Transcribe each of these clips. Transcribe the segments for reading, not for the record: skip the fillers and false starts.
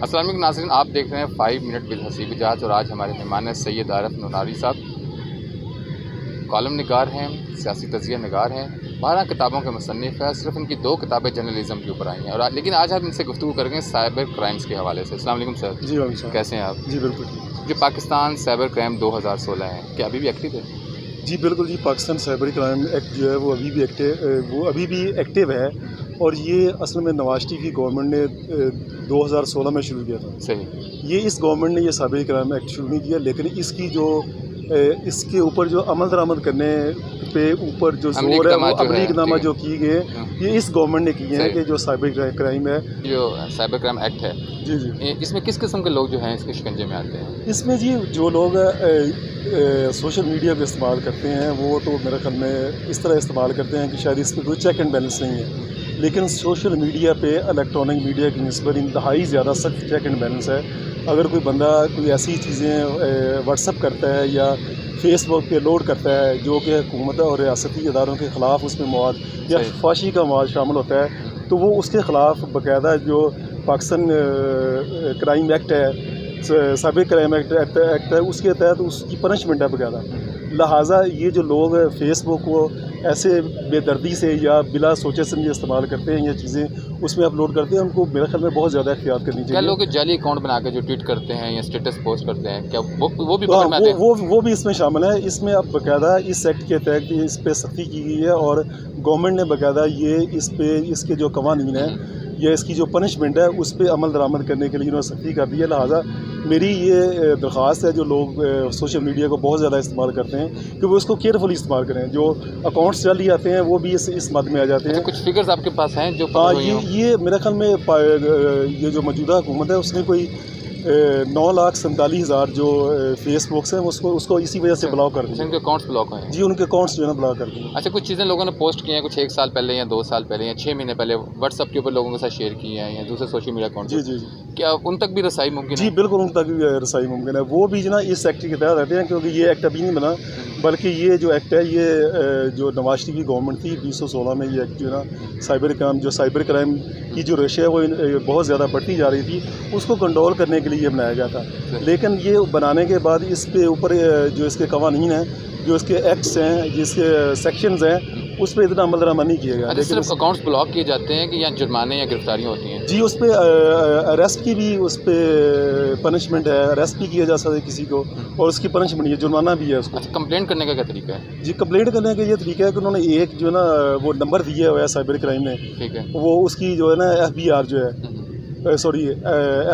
السلام علیکم ناظرین، آپ دیکھ رہے ہیں 5 منٹ ود حسیب اجاز اور آج ہمارے مہمان ہیں سید عارف نوناری صاحب، کالم نگار ہیں، سیاسی تجزیہ نگار ہیں، 12 کتابوں کے مصنف ہیں، صرف ان کی 2 کتابیں جرنلزم کے اوپر آئی ہیں اور لیکن آج ہم ان سے گفتگو کریں گے سائبر کرائمز کے حوالے سے۔ السلام علیکم سر۔ جی وعلیکم السلام۔ کیسے ہیں آپ؟ جی بالکل جو پاکستان سائبر کرائم 2016 ہے، کیا ابھی بھی ایکٹیو ہے؟ جی بالکل جی، پاکستان سائبر کرائم ایکٹ جو ہے وہ ابھی بھی ایکٹیو ہے اور یہ اصل میں نواز شریف کی گورنمنٹ نے 2016 میں شروع کیا تھا۔ صحیح۔ اس گورنمنٹ نے یہ سائبر کرائم ایکٹ شروع نہیں کیا، لیکن اس کے اوپر جو عمل درآمد کرنے پہ اوپر جو زور ہے وہ عملی اقدامات جو کیے گئے یہ اس گورنمنٹ نے کیے ہیں کہ جو سائبر کرائم ہے، جو سائبر کرائم ایکٹ ہے، جی جی، اس میں کس قسم کے لوگ جو ہیں اس کے شکنجے میں آتے ہیں؟ اس میں جی جو لوگ سوشل میڈیا پہ استعمال کرتے ہیں وہ تو میرے خیال میں اس طرح استعمال کرتے ہیں کہ شاید اس پہ کوئی چیک اینڈ بیلنس نہیں ہے، لیکن سوشل میڈیا پہ الیکٹرانک میڈیا کی نسبت انتہائی زیادہ سخت چیک اینڈ بیلنس ہے۔ اگر کوئی بندہ کوئی ایسی چیزیں واٹس ایپ کرتا ہے یا فیس بک پہ لوڈ کرتا ہے جو کہ حکومت اور ریاستی اداروں کے خلاف اس میں مواد یا فحاشی کا مواد شامل ہوتا ہے تو وہ اس کے خلاف باقاعدہ جو پاکستان کرائم ایکٹ ہے، سائبر کرائم ایکٹ ہے، اس کے تحت اس کی پنشمنٹ ہے باقاعدہ۔ لہٰذا یہ جو لوگ فیس بک کو ایسے بے دردی سے یا بلا سوچے سمجھے استعمال کرتے ہیں یا چیزیں اس میں اپلوڈ کرتے ہیں، ان کو میرے خیال میں بہت زیادہ احتیاط کرنی چاہیے۔ کیا لوگ جعلی اکاؤنٹ بنا کے جو ٹویٹ کرتے ہیں یا اسٹیٹس پوسٹ کرتے ہیں، کیا وہ بھی وہ بھی اس میں شامل ہے؟ اس میں اب باقاعدہ اس ایکٹ کے تحت اس پہ سختی کی گئی ہے اور گورنمنٹ نے باقاعدہ اس کے جو قوانین ہیں یا اس کی جو پنشمنٹ ہے اس پہ عمل درآمد کرنے کے لیے انہوں نے سختی کر دی ہے۔ لہٰذا میری یہ درخواست ہے جو لوگ سوشل میڈیا کو بہت زیادہ استعمال کرتے ہیں کہ وہ اس کو کیئرفلی استعمال کریں۔ جو اکاؤنٹس چل آتے ہیں وہ بھی اس مد میں آ جاتے ہیں۔ کچھ فگرز آپ کے پاس ہیں جو یہ میرے خیال میں یہ جو موجودہ حکومت ہے اس نے کوئی 9,47,000 جو فیس بکس ہیں اس کو اسی وجہ سے بلاک کر دیا۔ ان کے اکاؤنٹس بلاک ہیں؟ جی ان کے اکاؤنٹس جو ہے نا بلاک کر دیے۔ اچھا، کچھ چیزیں لوگوں نے پوسٹ کی ہیں کچھ 1 سال پہلے یا 2 سال پہلے یا 6 مہینے پہلے واٹس ایپ کے اوپر لوگوں کے ساتھ شیئر کی ہیں یا دوسرے سوشل میڈیا اکاؤنٹ؟ جی جی جی، کیا ان تک بھی رسائی ممکن ہے؟ جی بالکل ان تک بھی رسائی ممکن ہے۔ وہ بھی جو نا اس ایکٹ کے تحت رہتے ہیں کیونکہ یہ ایکٹ ابھی نہیں بنا، بلکہ یہ جو ایکٹ ہے یہ جو نواز شریف کی گورنمنٹ تھی 2016 میں یہ ایکٹ جو ہے نا سائبر کرائم کی جو ریشو ہے وہ بہت زیادہ بڑھتی جا رہی تھی، اس کو کنٹرول کرنے کے لیے یہ بنایا گیا تھا۔ لیکن یہ بنانے کے بعد اس پہ اوپر جو اس کے قوانین ہیں، جو اس کے ایکٹس ہیں، جس کے سیکشنز ہیں، اس پہ اتنا عمل درآمد نہیں کیا گیا۔ لیکن صرف اکاؤنٹس بلاک کیے جاتے ہیں کہ یا جرمانے یا گرفتاریاں ہوتی ہیں؟ جی اس پہ اریسٹ کی بھی اس پہ پنشمنٹ ہے، اریسٹ بھی کیا جا سکتا ہے کسی کو اور اس کی پنشمنٹ یہ جرمانہ بھی ہے اس کو۔ اچھا، کمپلینٹ کرنے کا کیا طریقہ ہے؟ جی کمپلینٹ کرنے کا یہ طریقہ ہے کہ انہوں نے ایک جو ہے نا وہ نمبر دیا ہوا ہے سائبر کرائم نے، ٹھیک ہے، وہ اس کی جو ہے نا FBR جو ہے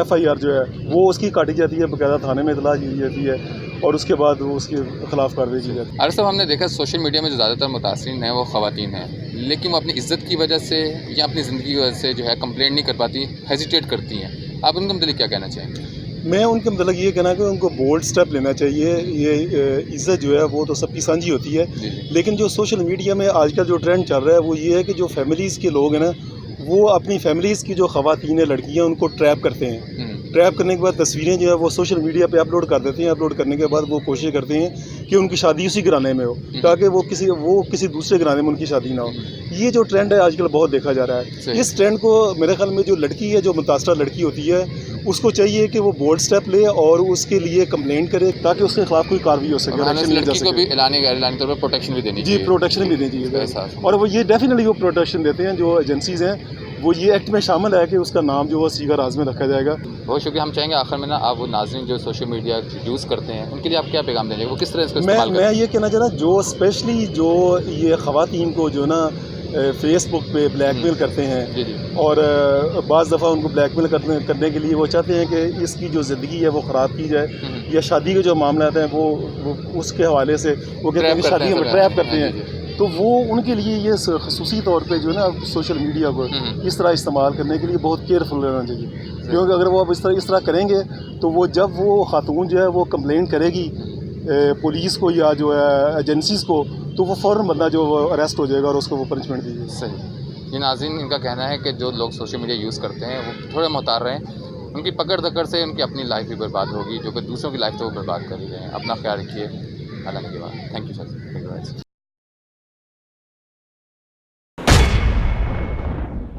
FIR جو ہے وہ اس کی کاٹی جاتی ہے، باقاعدہ تھانے میں اطلاع دی جاتی ہے اور اس کے بعد وہ اس کے خلاف کارروائی کی جاتی ہے۔ عارف صاحب، ہم نے دیکھا سوشل میڈیا میں جو زیادہ تر متاثرین ہیں وہ خواتین ہیں، لیکن وہ اپنی عزت کی وجہ سے یا اپنی زندگی کی وجہ سے جو ہے کمپلینٹ نہیں کر پاتی، ہیزیٹیٹ کرتی ہیں۔ آپ ان کے متعلق کیا کہنا چاہیں گے؟ میں ان کے متعلق یہ کہنا کہ ان کو بولڈ سٹیپ لینا چاہیے۔ یہ عزت جو ہے وہ تو سب کی سانجھی ہوتی ہے، لیکن جو سوشل میڈیا میں آج کل جو ٹرینڈ چل رہا ہے وہ یہ ہے کہ جو فیملیز کے لوگ ہیں نا وہ اپنی فیملیز کی جو خواتین لڑکیاں ان کو ٹریپ کرتے ہیں، ٹریپ کرنے کے بعد تصویریں جو ہے وہ سوشل میڈیا پہ اپلوڈ کر دیتے ہیں۔ اپلوڈ کرنے کے بعد وہ کوشش کرتے ہیں کہ ان کی شادی اسی گھرانے میں ہو تاکہ وہ کسی دوسرے گھرانے میں ان کی شادی نہ ہو۔ یہ جو ٹرینڈ ہے آج کل بہت دیکھا جا رہا ہے۔ اس ٹرینڈ کو میرے خیال میں جو لڑکی ہے، جو متاثرہ لڑکی ہوتی ہے، اس کو چاہیے کہ وہ بولڈ سٹیپ لے اور اس کے لیے کمپلینٹ کرے تاکہ اس کے خلاف کوئی کارروائی ہو سکے۔ لڑکی کو بھی اعلانی طور پر پروٹیکشن بھی دینی چاہیے۔ جی پروٹیکشن بھی دینی چاہیے اور وہ یہ ڈیفینیٹلی وہ پروٹیکشن دیتے ہیں جو ایجنسیز ہیں، وہ یہ ایکٹ میں شامل ہے کہ اس کا نام جو وہ سیگا راز میں رکھا جائے گا۔ بہت شکریہ۔ ہم چاہیں گے آخر میں نا آپ وہ ناظرین جو سوشل میڈیا یوز کرتے ہیں ان کے لیے آپ کیا پیغام دیں گے، وہ کس طرح اس کو استعمال کریں؟ میں یہ کہنا چاہ رہا جو اسپیشلی جو یہ خواتین کو جو نا فیس بک پہ بلیک میل کرتے ہیں اور بعض دفعہ ان کو بلیک میل کرنے کے لیے وہ چاہتے ہیں کہ اس کی جو زندگی ہے وہ خراب کی جائے یا شادی کے جو معاملات ہیں وہ اس کے حوالے سے وہ کہتے ہیں کہ شادی میں ٹریپ کرتے ہیں، تو وہ ان کے لیے یہ خصوصی طور پہ جو ہے نا سوشل میڈیا کو اس طرح استعمال کرنے کے لیے بہت کیئرفل رہنا چاہیے، کیونکہ اگر وہ اب اس طرح کریں گے تو وہ جب وہ خاتون جو ہے وہ کمپلین کرے گی پولیس کو یا جو ہے ایجنسیز کو تو وہ فوراً بندہ جو اریسٹ ہو جائے گا اور اس کو وہ پنشمنٹ دی جائے گی۔ صحیح۔ یہ ناظرین ان کا کہنا ہے کہ جو لوگ سوشل میڈیا یوز کرتے ہیں وہ تھوڑے محتاط رہیں، ان کی پکڑ دکڑ سے ان کی اپنی لائف بھی برباد ہوگی، جو کہ دوسروں کی لائف تو وہ برباد کر ہی رہے ہیں۔ اپنا خیال رکھیے۔ اللہ کے بعد تھینک یو سر۔